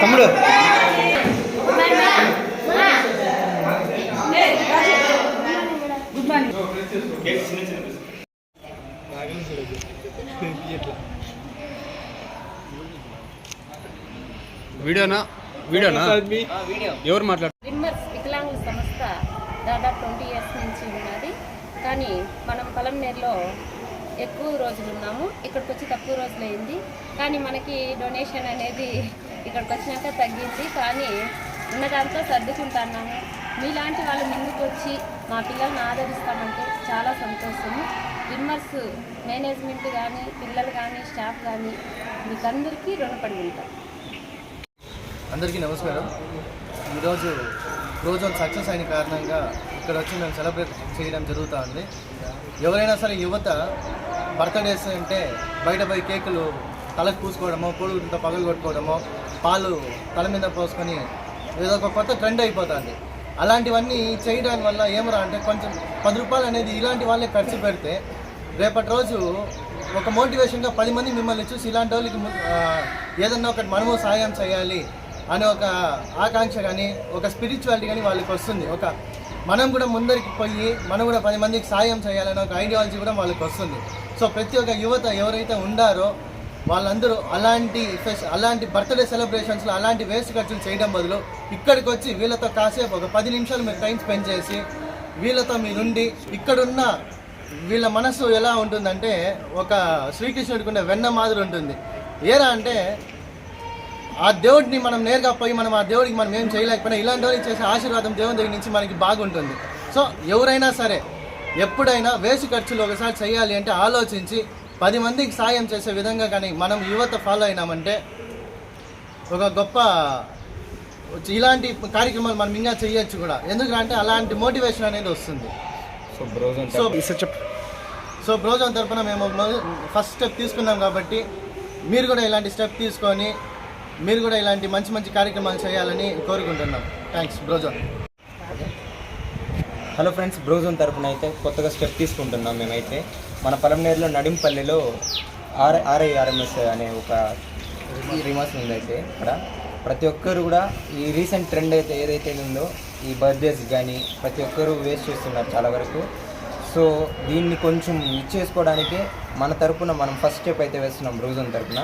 తమ్ముడు వీడియోనా ఎవరు మాట్లాడు విన్మర్స్ వికలాంగుల సంస్థ దాదాపు 20 years నుంచి ఉన్నది. కానీ మనం పలంనేరులో ఎక్కువ రోజులు ఉన్నాము, ఇక్కడికి వచ్చి తక్కువ రోజులు అయింది. కానీ మనకి డొనేషన్ అనేది ఇక్కడికి వచ్చినాక తగ్గింది. కానీ ఉన్నదాంతో సర్దుకుంటున్నాము. మీలాంటి వాళ్ళు ముందుకు వచ్చి మా పిల్లల్ని ఆదరిస్తామంటే చాలా సంతోషము. విన్మర్స్ మేనేజ్మెంట్ కానీ పిల్లలు కానీ స్టాఫ్ కానీ మీకందరికీ రుణపడి ఉంటాం. అందరికీ నమస్కారం. ఈరోజు రోజు సక్సెస్ అయిన కారణంగా ఇక్కడ వచ్చి మేము సెలబ్రేట్ చేయడం జరుగుతూ ఉంది. ఎవరైనా సరే యువత బర్త్డేస్ అంటే బయట పోయి కేకులు తలకు పూసుకోవడమో, కోడిగుడ్లతో పగలు కొట్టుకోవడమో, పాలు తల మీద పోసుకొని ఏదో ఒక కొత్త ట్రెండ్ అయిపోతుంది. అలాంటివన్నీ చేయడం వల్ల ఏమరా అంటే కొంచెం 10 రూపాయలు అనేది ఇలాంటి వాళ్ళే ఖర్చు పెడితే రేపటి రోజు ఒక మోటివేషన్గా 10 మంది మిమ్మల్ని చూసి ఇలాంటి వాళ్ళకి ఏదన్నా ఒకటి మనము సాయం చేయాలి అనే ఒక ఆకాంక్ష కానీ ఒక స్పిరిచువాలిటీ కానీ వాళ్ళకి వస్తుంది. ఒక మనం కూడా ముందరికి పోయి మనం కూడా 10 మందికి సాయం చేయాలనే ఒక ఐడియాలజీ కూడా వాళ్ళకి వస్తుంది. సో ప్రతి ఒక్క యువత ఎవరైతే ఉండారో వాళ్ళందరూ అలాంటి బర్త్డే సెలబ్రేషన్స్లో అలాంటి వేస్ట్ ఖర్చులు చేయడం బదులు ఇక్కడికి వచ్చి వీళ్ళతో కాసేపు ఒక 10 నిమిషాలు మీరు టైం స్పెండ్ చేసి వీళ్ళతో మీరుండి ఇక్కడున్న వీళ్ళ మనసు ఎలా ఉంటుందంటే ఒక శ్రీకృష్ణుడికి ఉండే వెన్న మాదిరి ఉంటుంది. ఏరా అంటే ఆ దేవుడిని మనం నేరుగా పోయి మనం ఆ దేవుడికి మనం ఏం చేయలేకపోయినా ఇలాంటి వాళ్ళకి చేసే ఆశీర్వాదం దేవుని దగ్గర నుంచి మనకి బాగుంటుంది. సో ఎవరైనా సరే ఎప్పుడైనా వేస్ట్ ఖర్చులు ఒకసారి చేయాలి అంటే ఆలోచించి 10 మందికి సాయం చేసే విధంగా కానీ మనం యువత ఫాలో అయినామంటే ఒక గొప్ప ఇలాంటి కార్యక్రమాలు మనం ఇంకా చేయొచ్చు కూడా. ఎందుకంటే అలాంటి మోటివేషన్ అనేది వస్తుంది. సో బ్రోజోన్ తరఫున మేము ఫస్ట్ స్టెప్ తీసుకున్నాం కాబట్టి మీరు కూడా ఇలాంటి స్టెప్ తీసుకొని మీరు కూడా ఇలాంటి మంచి మంచి కార్యక్రమాలు చేయాలని కోరుకుంటున్నాం. థ్యాంక్స్ బ్రోజోన్. హలో ఫ్రెండ్స్, బ్రోజోన్ తరపున అయితే కొత్తగా స్టెప్ తీసుకుంటున్నాం. మేమైతే మన పలంనేరులో నడింపల్లిలో RIRMS అనే ఒక రిమాస్ ఉందైతే అక్కడ ప్రతి ఒక్కరు కూడా ఈ రీసెంట్ ట్రెండ్ అయితే ఏదైతే ఉందో ఈ బర్త్డేస్ కానీ ప్రతి ఒక్కరు వేస్ట్ చేస్తున్నారు చాలా వరకు. సో దీన్ని కొంచెం ఇచ్చేసుకోవడానికి మన తరపున మనం ఫస్ట్ స్టెప్ అయితే వేస్తున్నాం. బ్రోజోన్ తరపున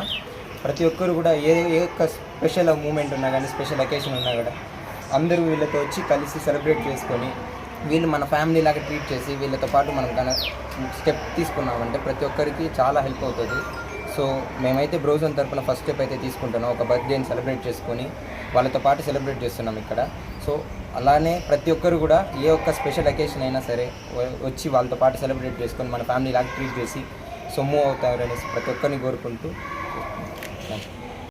ప్రతి ఒక్కరు కూడా ఏ ఒక్క స్పెషల్ మూమెంట్ ఉన్నా కానీ స్పెషల్ అకేషన్ ఉన్నా కూడా అందరూ వీళ్ళతో వచ్చి కలిసి సెలబ్రేట్ చేసుకొని వీళ్ళు మన ఫ్యామిలీ లాగా ట్రీట్ చేసి వీళ్ళతో పాటు మనం స్టెప్ తీసుకున్నామంటే ప్రతి ఒక్కరికి చాలా హెల్ప్ అవుతుంది. సో మేమైతే బ్రోజోన్ తరపున ఫస్ట్ స్టెప్ అయితే తీసుకుంటున్నాం. ఒక బర్త్డేని సెలబ్రేట్ చేసుకొని వాళ్ళతో పాటు సెలబ్రేట్ చేస్తున్నాం ఇక్కడ. సో అలానే ప్రతి ఒక్కరు కూడా ఏ ఒక్క స్పెషల్ అకేషన్ అయినా సరే వచ్చి వాళ్ళతో పాటు సెలబ్రేట్ చేసుకొని మన ఫ్యామిలీ లాగా ట్రీట్ చేసి సొమ్ము అవుతారనేసి ప్రతి ఒక్కరిని కోరుకుంటూ